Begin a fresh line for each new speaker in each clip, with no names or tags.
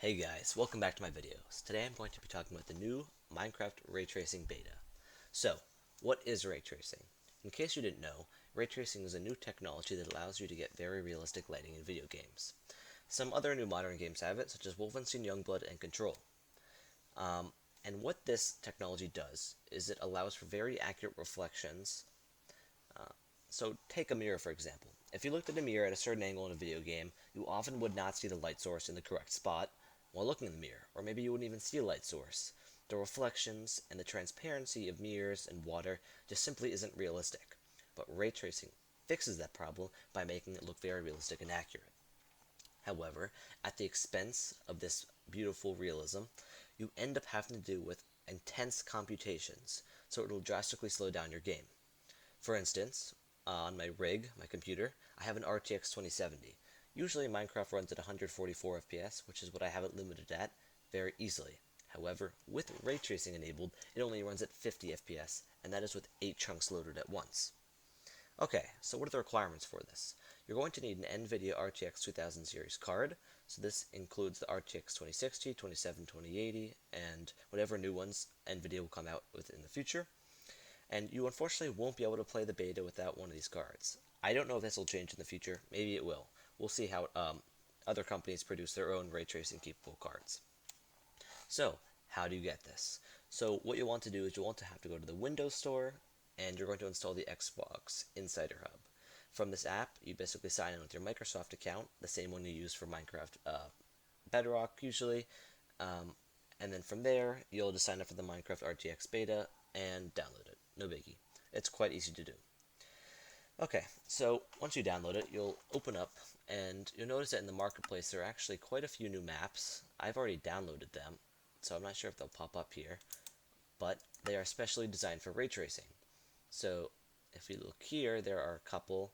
Hey guys, welcome back to my videos. Today I'm going to be talking about the new Minecraft Ray Tracing beta. So, what is ray tracing? In case you didn't know, ray tracing is a new technology that allows you to get very realistic lighting in video games. Some other new modern games have it, such as Wolfenstein Youngblood and Control. And what this technology does is it allows for very accurate reflections. So take a mirror for example. If you looked at a mirror at a certain angle in a video game, you often would not see the light source in the correct spot while looking in the mirror, or maybe you wouldn't even see a light source. The reflections and the transparency of mirrors and water just simply isn't realistic. But ray tracing fixes that problem by making it look very realistic and accurate. However, at the expense of this beautiful realism, you end up having to do with intense computations, so it'll drastically slow down your game. For instance, on my rig, my computer, I have an RTX 2070. Usually Minecraft runs at 144 FPS, which is what I have it limited at, very easily. However, with ray tracing enabled, it only runs at 50 FPS, and that is with 8 chunks loaded at once. Okay, so what are the requirements for this? You're going to need an NVIDIA RTX 2000 series card, so this includes the RTX 2060, 27, 2080, and whatever new ones NVIDIA will come out with in the future. And you unfortunately won't be able to play the beta without one of these cards. I don't know if this will change in the future. Maybe it will. We'll see how other companies produce their own ray tracing capable cards. So, how do you get this? So, what you want to do is you want to have to go to the Windows Store, and you're going to install the Xbox Insider Hub. From this app, you basically sign in with your Microsoft account, the same one you use for Minecraft Bedrock usually, and then from there, you'll just sign up for the Minecraft RTX beta and download it. No biggie. It's quite easy to do. Okay, so once you download it, you'll open up, and you'll notice that in the marketplace there are actually quite a few new maps. I've already downloaded them, so I'm not sure if they'll pop up here, but they are specially designed for ray tracing. So if you look here, there are a couple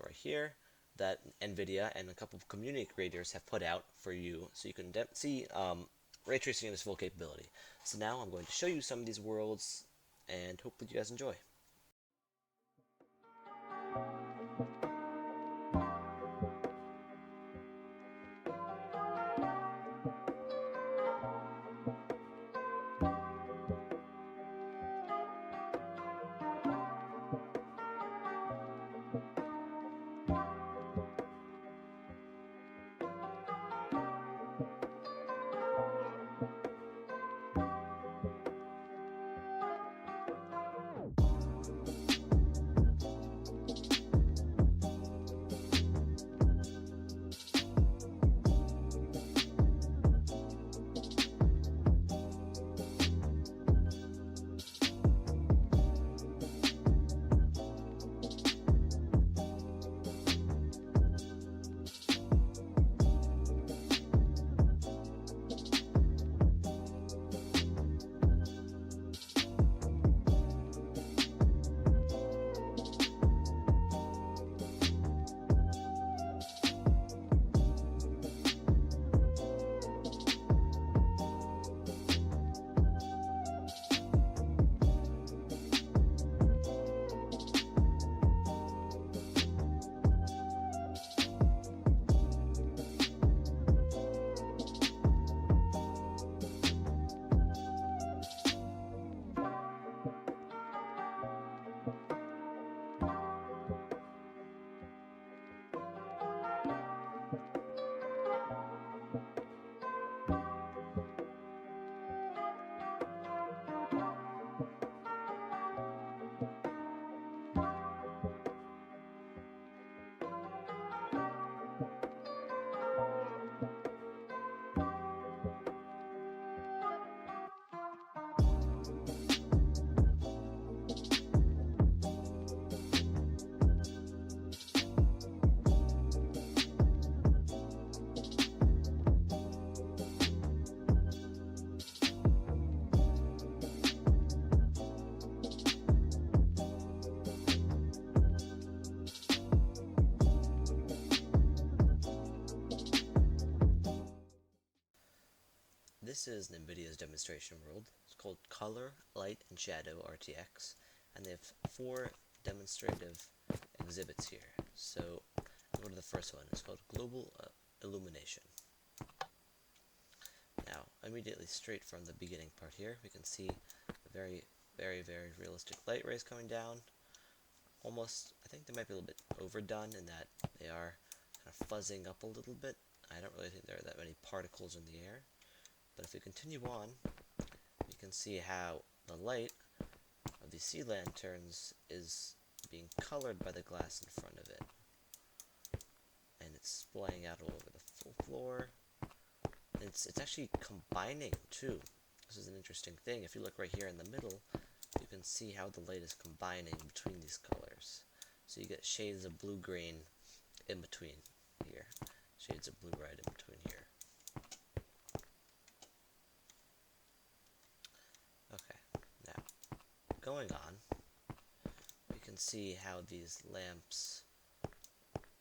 right here that NVIDIA and a couple of community creators have put out for you, so you can see ray tracing in its full capability. So now I'm going to show you some of these worlds, and hope that you guys enjoy. This is NVIDIA's demonstration world. It's called Color, Light, and Shadow RTX, and they have 4 demonstrative exhibits here. So, I'll go to the first one. It's called Global Illumination. immediately straight from the beginning part here, we can see a very, very, very realistic light rays coming down. Almost, I think they might be a little bit overdone in that they are kind of fuzzing up a little bit. I don't really think there are that many particles in the air. But if we continue on, we can see how the light of the sea lanterns is being colored by the glass in front of it. And it's splaying out all over the full floor. And it's actually combining too. This is an interesting thing. If you look right here in the middle, you can see how the light is combining between these colors. So you get shades of blue-green in between here. Shades of blue-red in between here. Okay, now, going on, we can see how these lamps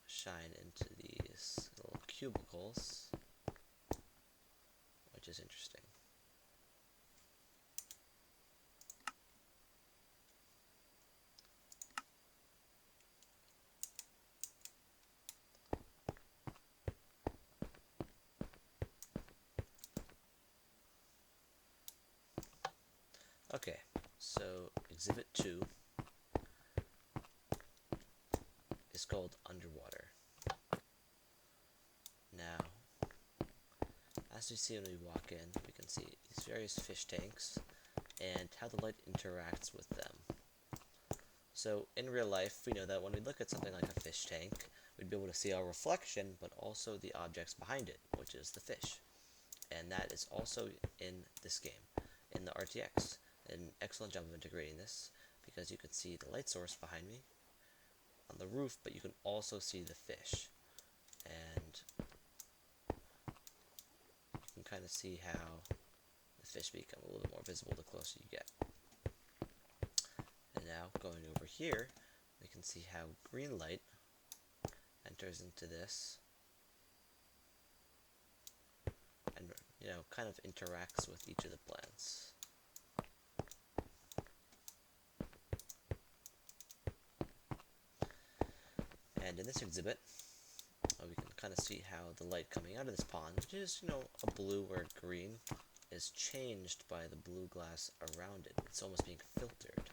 shine into these little cubicles, which is interesting. Okay, so Exhibit 2 is called Underwater. Now, as we see when we walk in, we can see these various fish tanks and how the light interacts with them. So in real life, we know that when we look at something like a fish tank, we'd be able to see our reflection, but also the objects behind it, which is the fish. And that is also in this game, in the RTX. An excellent job of integrating this, because you can see the light source behind me on the roof, but you can also see the fish. And you can kind of see how the fish become a little bit more visible the closer you get. And now, going over here, we can see how green light enters into this and, kind of interacts with each of the plants. And in this exhibit, we can kind of see how the light coming out of this pond, which is, a blue or green, is changed by the blue glass around it. It's almost being filtered.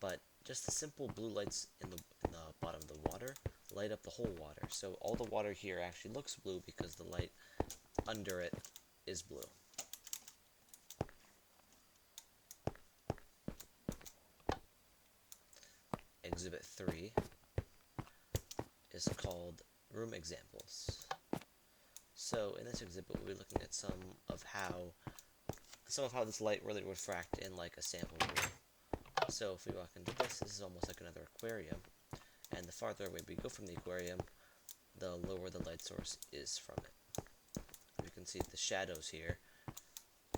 But just the simple blue lights in the bottom of the water light up the whole water. So all the water here actually looks blue because the light under it is blue. Exhibit 3 is called Room Examples. So in this exhibit, we'll be looking at some of how this light really refract in like a sample room. So if we walk into this is almost like another aquarium, and the farther away we go from the aquarium, the lower the light source is from it. We can see the shadows here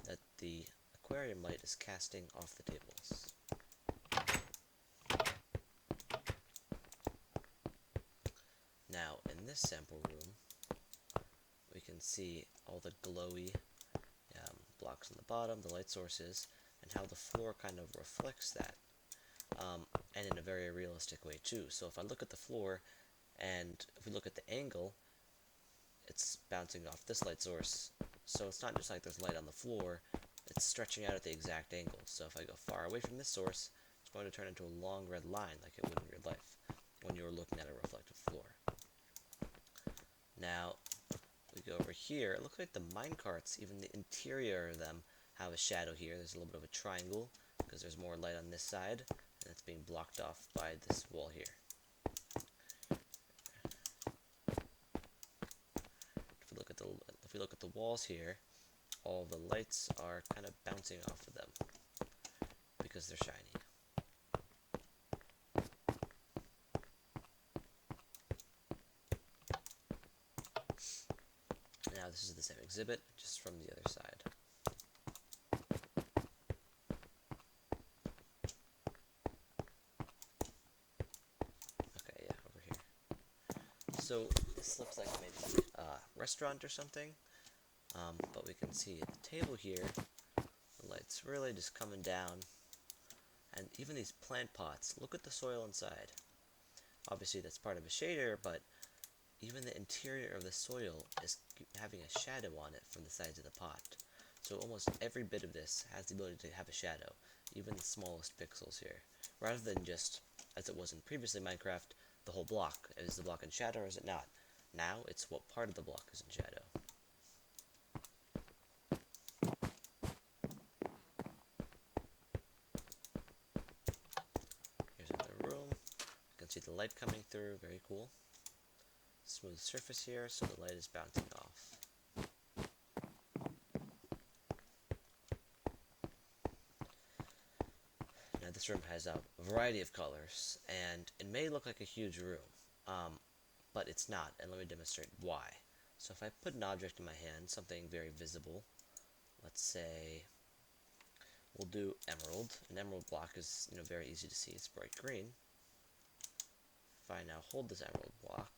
that the aquarium light is casting off the tables. Now, in this sample room, we can see all the glowy blocks on the bottom, the light sources, and how the floor kind of reflects that, and in a very realistic way too. So if I look at the floor, and if we look at the angle, it's bouncing off this light source, so it's not just like there's light on the floor, it's stretching out at the exact angle. So if I go far away from this source, it's going to turn into a long red line like it would in real life when you were looking at a reflective floor. Now, we go over here, it looks like the minecarts, even the interior of them, have a shadow here. There's a little bit of a triangle, because there's more light on this side, and it's being blocked off by this wall here. If we look at the walls here, all the lights are kind of bouncing off of them, because they're shiny. Now this is the same exhibit, just from the other side. Okay, yeah, over here. So this looks like maybe a restaurant or something, but we can see at the table here, the light's really just coming down, and even these plant pots, look at the soil inside. Obviously that's part of a shader, but even the interior of the soil is having a shadow on it from the sides of the pot. So almost every bit of this has the ability to have a shadow, even the smallest pixels here, rather than just, as it was in previously Minecraft, the whole block. Is the block in shadow or is it not? Now it's what part of the block is in shadow. Here's another room. You can see the light coming through, very cool. Smooth surface here, so the light is bouncing off. Now this room has a variety of colors, and it may look like a huge room, but it's not, and let me demonstrate why. So if I put an object in my hand, something very visible, let's say we'll do emerald. An emerald block is, very easy to see. It's bright green. If I now hold this emerald block,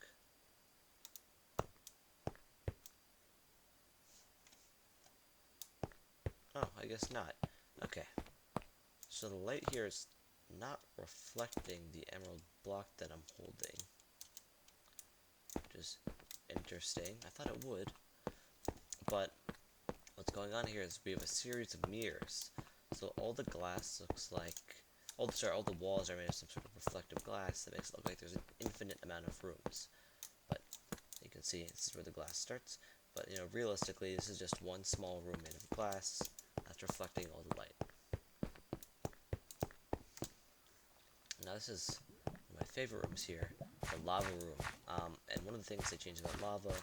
oh, I guess not. Okay. So the light here is not reflecting the emerald block that I'm holding, which is interesting. I thought it would, but what's going on here is we have a series of mirrors. So all the glass looks like, all the walls are made of some sort of reflective glass that makes it look like there's an infinite amount of rooms. But you can see this is where the glass starts. But realistically, this is just one small room made of glass that's reflecting all the light. Now this is one of my favorite rooms here, the lava room. And one of the things they changed about lava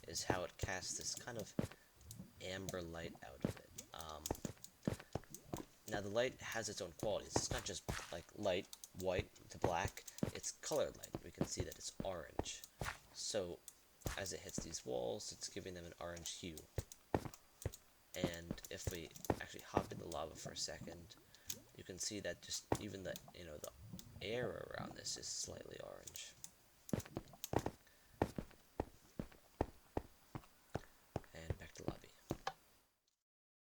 is how it casts this kind of amber light out of it. Now the light has its own qualities. It's not just like light, white to black. It's colored light. We can see that it's orange. So as it hits these walls, it's giving them an orange hue. And if we actually hop in the lava for a second, you can see that just even the the air around this is slightly orange.